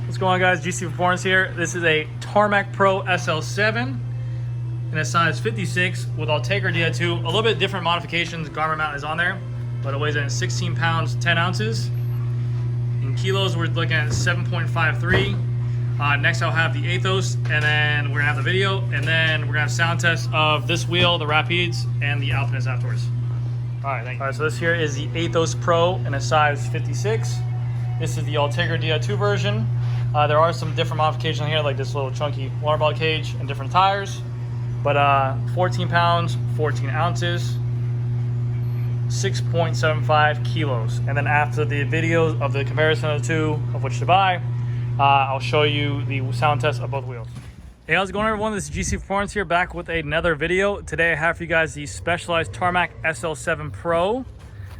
What's going on, guys? GC Performance here. This is a Tarmac Pro SL7 in a size 56 with Ultegra Di2. A little bit different modifications. Garment mount is on there, but it weighs in 16 pounds, 10 ounces. In kilos, we're looking at 7.53. Next, I'll have the Aethos, and then we're gonna have the video, and then we're gonna have sound tests of this wheel, the Rapides, and the Alpinist afterwards. All right, thank you. All right, so this here is the Aethos Pro in a size 56. This is the Ultegra Di2 version. There are some different modifications here, like this little chunky water bottle cage and different tires. But 14 pounds, 14 ounces, 6.75 kilos. And then after the videos of the comparison of the two, of which to buy, I'll show you the sound test of both wheels. Hey, how's it going, everyone? This is GC Performance here, back with another video. Today I have for you guys the Specialized Tarmac SL7 Pro.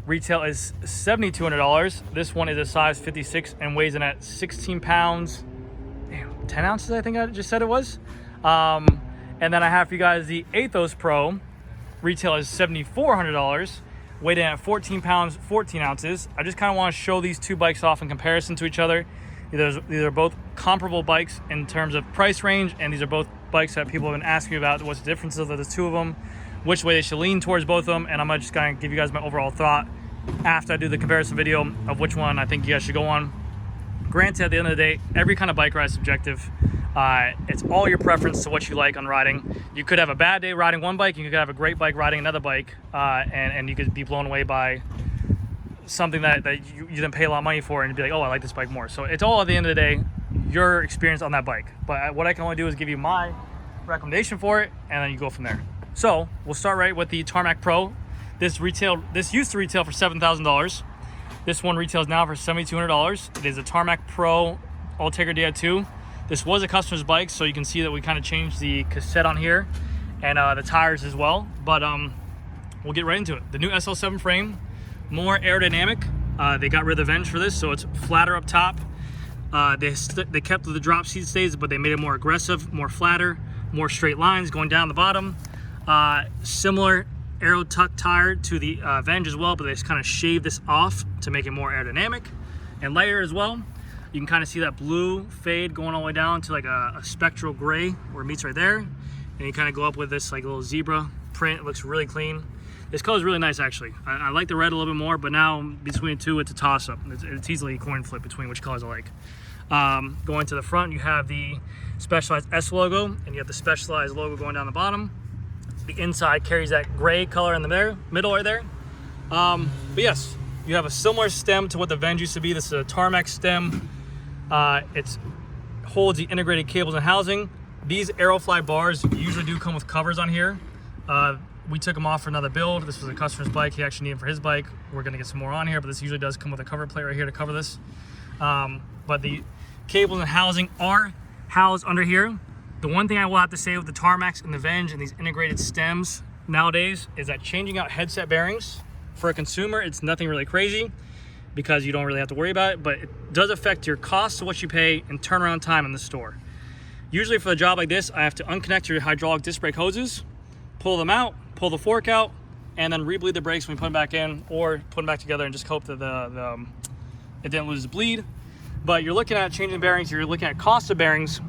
Retail is $7,200. This one is a size 56 and weighs in at 16 pounds, 10 ounces, I think I just said it was. And then I have for you guys the Aethos Pro. Retail is $7,400, weighed in at 14 pounds, 14 ounces. I just kind of want to show these two bikes off in comparison to each other. These are both comparable bikes in terms of price range, and these are both bikes that people have been asking me about what's the differences of the two of them, which way they should lean towards both of them, and I'm just going to give you guys my overall thought after I do the comparison video of which one I think you guys should go on. Granted, at the end of the day, every kind of bike ride is subjective. It's all your preference to what you like on riding. You could have a bad day riding one bike, you could have a great bike riding another bike, and you could be blown away by something that you didn't pay a lot of money for and be like, oh, I like this bike more. So it's all, at the end of the day, your experience on that bike. But what I can only do is give you my recommendation for it, and then you go from there. So we'll start right with the Tarmac Pro. This used to retail for $7,000. This one retails now for $7,200. It is a Tarmac Pro Ultegra Di2. This was a customer's bike, so you can see that we kind of changed the cassette on here and the tires as well. But we'll get right into it. The new SL7 frame, more aerodynamic. They got rid of the venge for this, so it's flatter up top. They kept the drop seat stays, but they made it more aggressive, more flatter, more straight lines going down the bottom. Similar aero tuck tire to the Venge as well, but they just kind of shaved this off to make it more aerodynamic and lighter as well. You can kind of see that blue fade going all the way down to like a spectral gray where it meets right there, and you kind of go up with this like little zebra print. It looks really clean. This color is really nice, actually. I like the red a little bit more, but now between the two, it's a toss-up. It's easily a coin flip between which colors I like. Going to the front, you have the Specialized S logo, and you have the Specialized logo going down the bottom. The inside carries that gray color in the middle right there. But yes, you have a similar stem to what the Venge used to be. This is a Tarmac stem. It holds the integrated cables and housing. These Aerofly bars usually do come with covers on here. We took them off for another build. This was a customer's bike. He actually needed them for his bike. We're gonna get some more on here, but this usually does come with a cover plate right here to cover this. But the cables and housing are housed under here. The one thing I will have to say with the Tarmacs and the Venge and these integrated stems nowadays is that changing out headset bearings for a consumer, it's nothing really crazy because you don't really have to worry about it, but it does affect your cost of what you pay and turnaround time in the store. Usually for a job like this, I have to unconnect your hydraulic disc brake hoses, pull them out, pull the fork out, and then re-bleed the brakes when we put them back in, or put them back together and just hope that it didn't lose the bleed. But you're looking at changing bearings, you're looking at cost of bearings.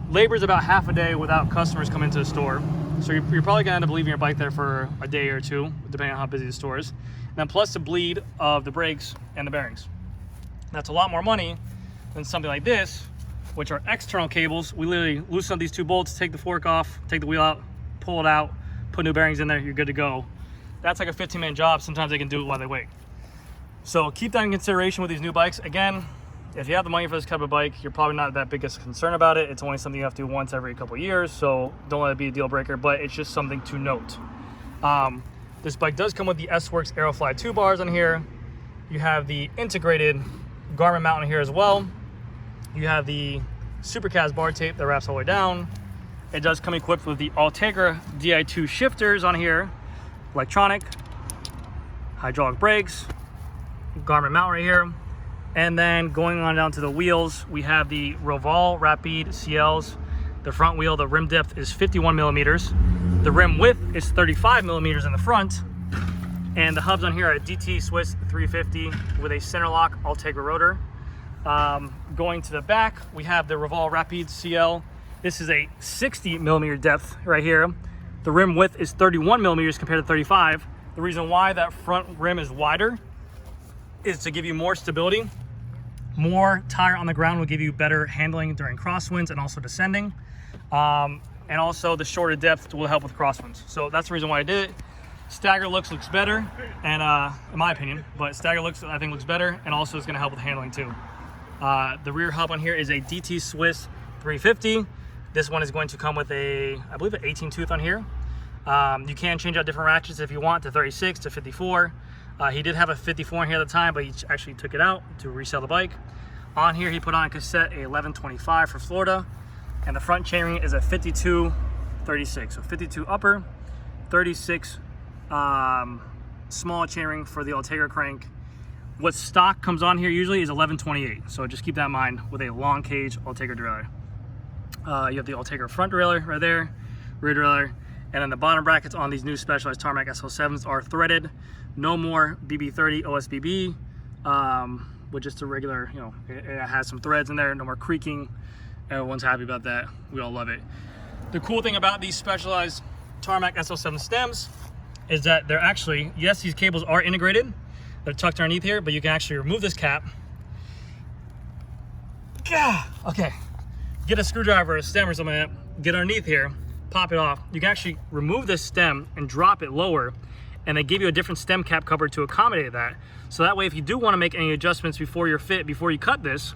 Labor is about half a day without customers coming into the store. So you're probably gonna end up leaving your bike there for a day or two, depending on how busy the store is. And then plus the bleed of the brakes and the bearings. That's a lot more money than something like this, which are external cables. We literally loosen up these two bolts, take the fork off, take the wheel out, pull it out, put new bearings in there, you're good to go. That's like a 15-minute job. Sometimes they can do it while they wait. So keep that in consideration with these new bikes. Again, if you have the money for this type of bike, you're probably not that big a concern about it. It's only something you have to do once every couple of years, so don't let it be a deal breaker, but it's just something to note. This bike does come with the S-Works Aerofly 2 bars on here. You have the integrated garment mount on here as well. You have the Supercast bar tape that wraps all the way down. It does come equipped with the Ultegra Di2 shifters on here, electronic, hydraulic brakes, garment mount right here. And then going on down to the wheels, we have the Roval Rapide CLs. The front wheel, the rim depth is 51 millimeters. The rim width is 35 millimeters in the front. And the hubs on here are a DT Swiss 350 with a center lock Ultegra rotor. Going to the back, we have the Revolve Rapide CL. This is a 60 millimeter depth right here. The rim width is 31 millimeters compared to 35. The reason why that front rim is wider is to give you more stability. More tire on the ground will give you better handling during crosswinds and also descending. And also the shorter depth will help with crosswinds. So that's the reason why I did it. Stagger looks better, and in my opinion, but stagger looks I think looks better, and also it's going to help with handling too. The rear hub on here is a DT Swiss 350. This one is going to come with a, I believe, an 18 tooth on here. You can change out different ratchets if you want to 36 to 54. He did have a 54 in here at the time, but he actually took it out to resell the bike. On here, he put on a cassette, a 1125 for Florida, and the front chainring is a 52 36. So 52 upper, 36 small chainring for the Ultegra crank. What stock comes on here usually is 1128, so just keep that in mind with a long cage Ultegra derailleur. You have the Ultegra front derailleur right there, rear derailleur, and then the bottom brackets on these new Specialized Tarmac SL7s are threaded. No more BB30 OSBB, with just a regular, you know, it has some threads in there, no more creaking. Everyone's happy about that. We all love it. The cool thing about these Specialized Tarmac SL7 stems is that they're actually, yes, these cables are integrated. They're tucked underneath here, but you can actually remove this cap. Okay, get a screwdriver or a stem or something like that, get underneath here, pop it off. You can actually remove this stem and drop it lower, and they give you a different stem cap cover to accommodate that. So that way, if you do want to make any adjustments before your fit, before you cut this,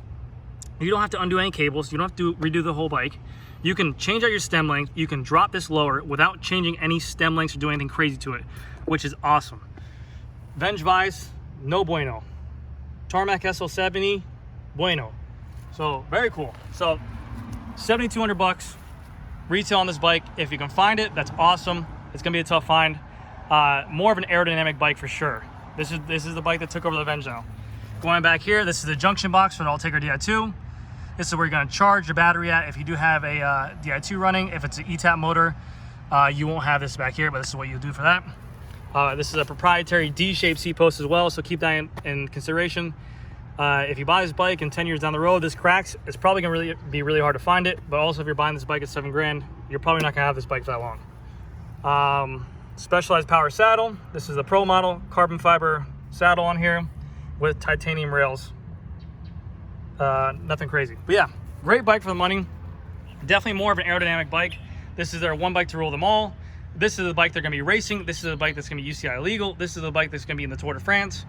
you don't have to undo any cables, you don't have to redo the whole bike. You can change out your stem length, you can drop this lower without changing any stem lengths or doing anything crazy to it, which is awesome. Venge Vice, no bueno. Tarmac SL7, bueno. So very cool. So 7,200 bucks retail on this bike. If you can find it, that's awesome. It's gonna be a tough find. More of an aerodynamic bike for sure. This is the bike that took over the Venge now. Going back here, this is the junction box for the Ultegra Di2. This is where you're gonna charge your battery at if you do have a Di2 running. If it's an ETAP motor, you won't have this back here, but this is what you'll do for that. This is a proprietary D-shaped seat post as well, so keep that in consideration. If you buy this bike and 10 years down the road this cracks, it's probably gonna be really hard to find it. But also, if you're buying this bike at $7 grand, you're probably not gonna have this bike for that long. Specialized power saddle. This is a Pro model, carbon fiber saddle on here with titanium rails. Nothing crazy, but yeah, great bike for the money. Definitely more of an aerodynamic bike. This is their one bike to rule them all. This is the bike they're going to be racing. This is the bike that's going to be UCI legal. This is the bike that's going to be in the Tour de France.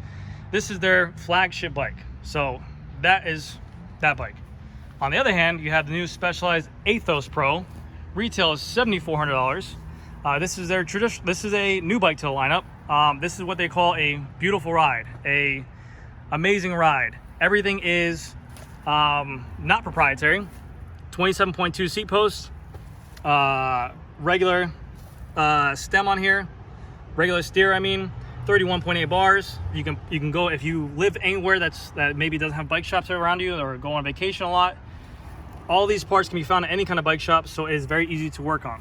This is their flagship bike. So that is that bike. On the other hand, you have the new Specialized Aethos Pro. Retail is $7,400. This is their traditional. This is a new bike to the lineup. This is what they call a beautiful ride, a amazing ride. Everything is not proprietary. 27.2 seat posts, regular stem on here, regular steer. I mean, 31.8 bars. You can go if you live anywhere that maybe doesn't have bike shops around you or go on vacation a lot. All these parts can be found at any kind of bike shop, so it is very easy to work on.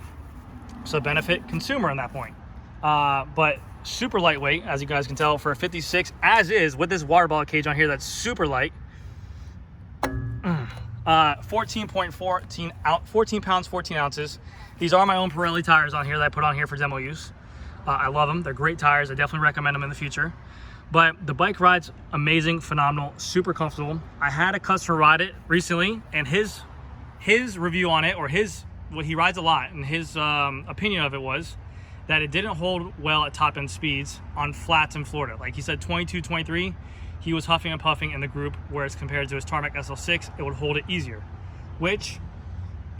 So benefit consumer on that point. But super lightweight, as you guys can tell, for a 56, as is with this water bottle cage on here that's super light. 14 pounds, 14 ounces. These are my own Pirelli tires on here that I put on here for demo use. I love them. They're great tires. I definitely recommend them in the future. But the bike ride's amazing, phenomenal, super comfortable. I had a customer ride it recently, and his review on it, or well, he rides a lot, and his opinion of it was that it didn't hold well at top end speeds on flats in Florida. Like he said, 22, 23, he was huffing and puffing in the group, whereas compared to his Tarmac SL6, it would hold it easier. Which,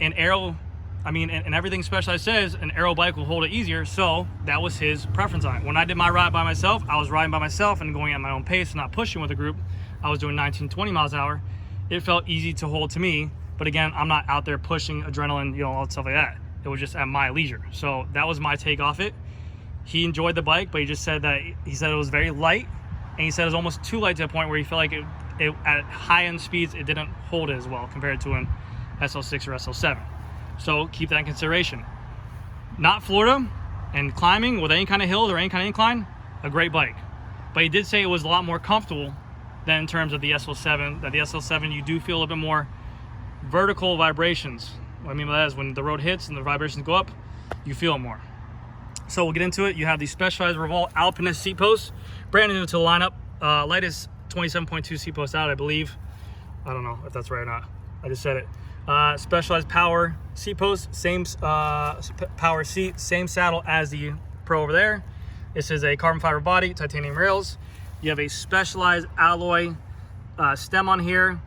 in aero, I mean, and everything Specialized says, an aero bike will hold it easier, so that was his preference on it. When I did my ride by myself, I was riding by myself and going at my own pace, not pushing with a group. I was doing 19, 20 miles an hour. It felt easy to hold to me, but again, I'm not out there pushing adrenaline, you know, all that stuff like that. It was just at my leisure. So that was my take off it. He enjoyed the bike, but he just said that, he said it was very light, and he said it was almost too light to the point where he felt like it at high-end speeds, it didn't hold it as well compared to an SL6 or SL7. So keep that in consideration. Not Florida, and climbing with any kind of hills or any kind of incline, a great bike. But he did say it was a lot more comfortable than in terms of the SL7. That the SL7, you do feel a little bit more vertical vibrations. What I mean by that is when the road hits and the vibrations go up, you feel it more. So we'll get into it. You have the Specialized Revolve Alpinist seat posts, brand new to the lineup. Lightest 27.2 seat post out, I believe. I don't know if that's right or not. I just said it. Specialized Power seat post, same power seat, same saddle as the Pro over there. This is a carbon fiber body, titanium rails. You have a Specialized alloy stem on here.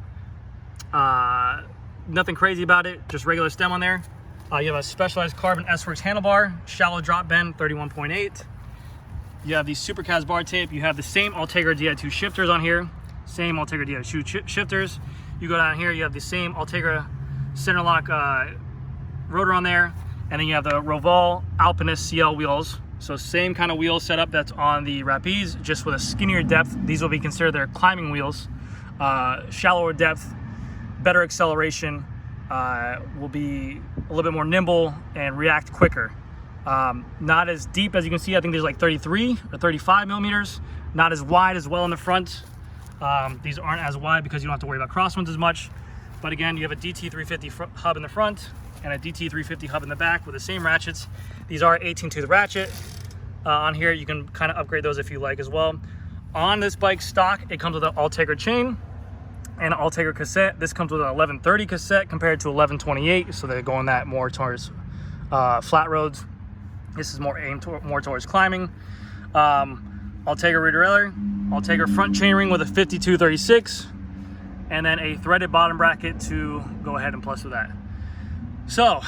Nothing crazy about it, just regular stem on there. You have a Specialized Carbon S-Works handlebar, shallow drop bend, 31.8. You have the Supercast bar tape. You have the same Ultegra Di2 shifters on here. Same Ultegra Di2 shifters. You go down here, you have the same Ultegra center lock rotor on there. And then you have the Revolve Alpinist CL wheels. So same kind of wheel setup that's on the Rapides, just with a skinnier depth. These will be considered their climbing wheels. Shallower depth, better acceleration, will be a little bit more nimble and react quicker. Not as deep as you can see. I think there's like 33 or 35 millimeters. Not as wide as well in the front. These aren't as wide because you don't have to worry about crosswinds as much. But again, you have a DT350 hub in the front and a DT350 hub in the back with the same ratchets. These are 18 tooth ratchet. On here, you can kind of upgrade those if you like as well. On this bike stock, it comes with an Ultegra chain and an Ultegra cassette. This comes with an 1130 cassette compared to 1128, so they're going that more towards flat roads. This is more aimed more towards climbing. Ultegra rear derailleur, Ultegra front chainring with a 5236, and then a threaded bottom bracket to go ahead and plus with that. So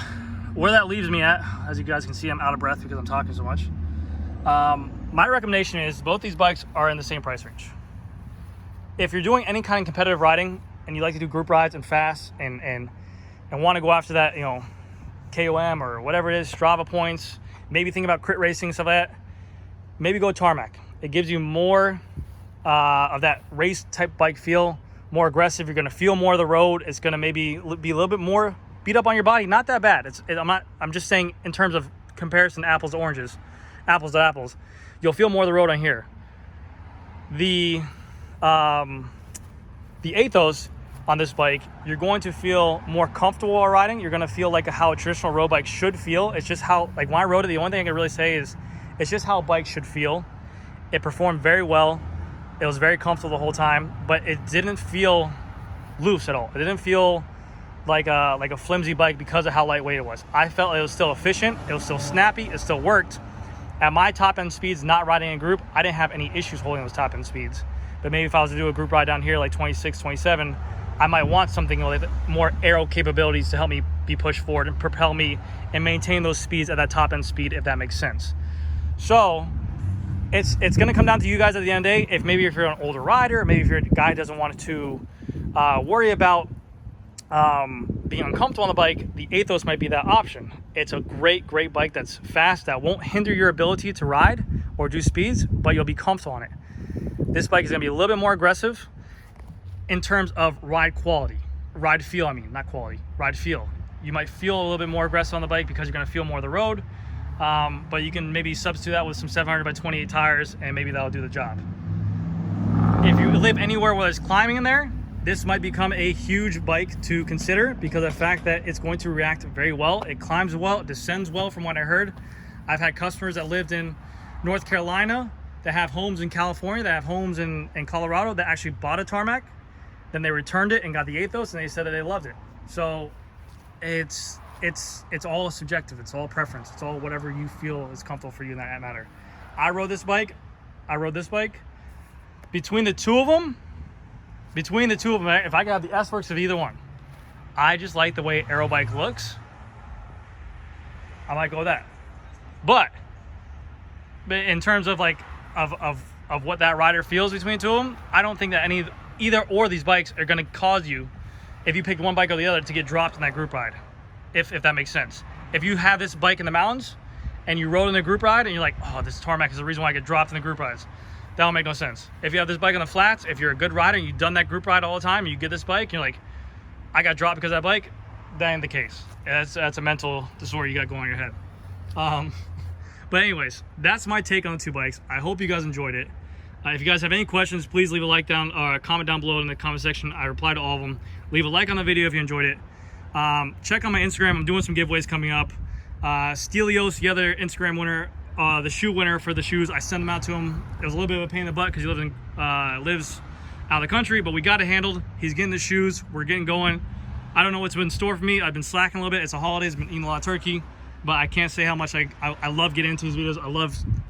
where that leaves me at, as you guys can see, I'm out of breath because I'm talking so much. My recommendation is both these bikes are in the same price range. If you're doing any kind of competitive riding and you like to do group rides and fast and want to go after that, you know, KOM or whatever it is, Strava points, maybe think about crit racing, stuff like that, maybe go Tarmac. It gives you more of that race type bike feel, more aggressive. You're going to feel more of the road. It's going to maybe be a little bit more beat up on your body. Not that bad. I'm just saying in terms of comparison, apples to oranges, apples to apples, you'll feel more of the road on here. The Aethos on this bike, you're going to feel more comfortable while riding. You're going to feel like how a traditional road bike should feel. It's just how, like when I rode it, the only thing I can really say is it's just how a bike should feel. It performed very well. It was very comfortable the whole time, but it didn't feel loose at all. It didn't feel like a flimsy bike because of how lightweight it was. I felt it was still efficient. It was still snappy. It still worked. At my top end speeds, not riding in a group, I didn't have any issues holding those top end speeds. But maybe if I was to do a group ride down here like 26, 27, I might want something with more aero capabilities to help me be pushed forward and propel me and maintain those speeds at that top end speed, if that makes sense. So it's going to come down to you guys at the end of the day. If you're an older rider, maybe if you're a guy who doesn't want to worry about being uncomfortable on the bike, the Aethos might be that option. It's a great bike that's fast, that won't hinder your ability to ride or do speeds, but you'll be comfortable on it. This bike is going to be a little bit more aggressive in terms of ride quality, ride feel. I mean, not quality, ride feel. You might feel a little bit more aggressive on the bike because you're going to feel more of the road, but you can maybe substitute that with some 700 by 28 tires, and maybe that'll do the job. If you live anywhere where there's climbing in there, this might become a huge bike to consider because of the fact that it's going to react very well. It climbs well, it descends well from what I heard. I've had customers that lived in North Carolina, that have homes in California, that have homes in Colorado, that actually bought a Tarmac. Then they returned it and got the Aethos, and they said that they loved it. So it's all subjective. It's all preference. It's all whatever you feel is comfortable for you in that matter. I rode this bike. Between the two of them, if I could have the S-Works of either one, I just like the way aero bike looks. I might go with that. But in terms of like of what that rider feels between the two of them, I don't think that either or of these bikes are going to cause you, if you pick one bike or the other, to get dropped in that group ride, if that makes sense. If you have this bike in the mountains and you rode in a group ride and you're like, oh, this Tarmac is the reason why I get dropped in the group rides, that don't make no sense. If you have this bike on the flats, if you're a good rider and you've done that group ride all the time and you get this bike and you're like, I got dropped because of that bike, that ain't the case. That's a mental disorder you got going on your head. But anyways, that's my take on the two bikes. I hope you guys enjoyed it. If you guys have any questions, please leave a like down or comment down below in the comment section. I reply to all of them. Leave a like on the video if you enjoyed it. Check out my Instagram. I'm doing some giveaways coming up. Stelios, the other Instagram winner, the shoe winner for the shoes, I sent them out to him. It was a little bit of a pain in the butt because he lives out of the country, but we got it handled. He's getting the shoes. We're getting going. I don't know what's been in store for me. I've been slacking a little bit. It's the holidays. I've been eating a lot of turkey, but I can't say how much I love getting into these videos.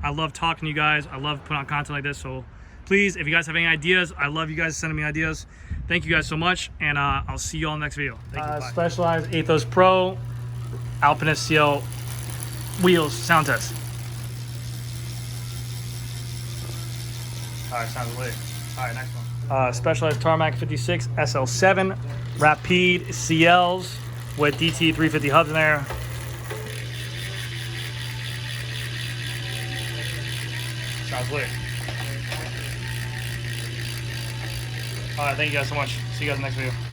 I love talking to you guys. I love putting out content like this. So please, if you guys have any ideas, I love you guys sending me ideas. Thank you guys so much, and I'll see you all in the next video. Thank you. Bye. Specialized Aethos Pro Alpinist CL wheels sound test. All right, sounds lit. All right, next one. Specialized Tarmac 56 SL7 Rapide CLs with DT 350 hubs in there. Sounds lit. All right, thank you guys so much. See you guys in the next video.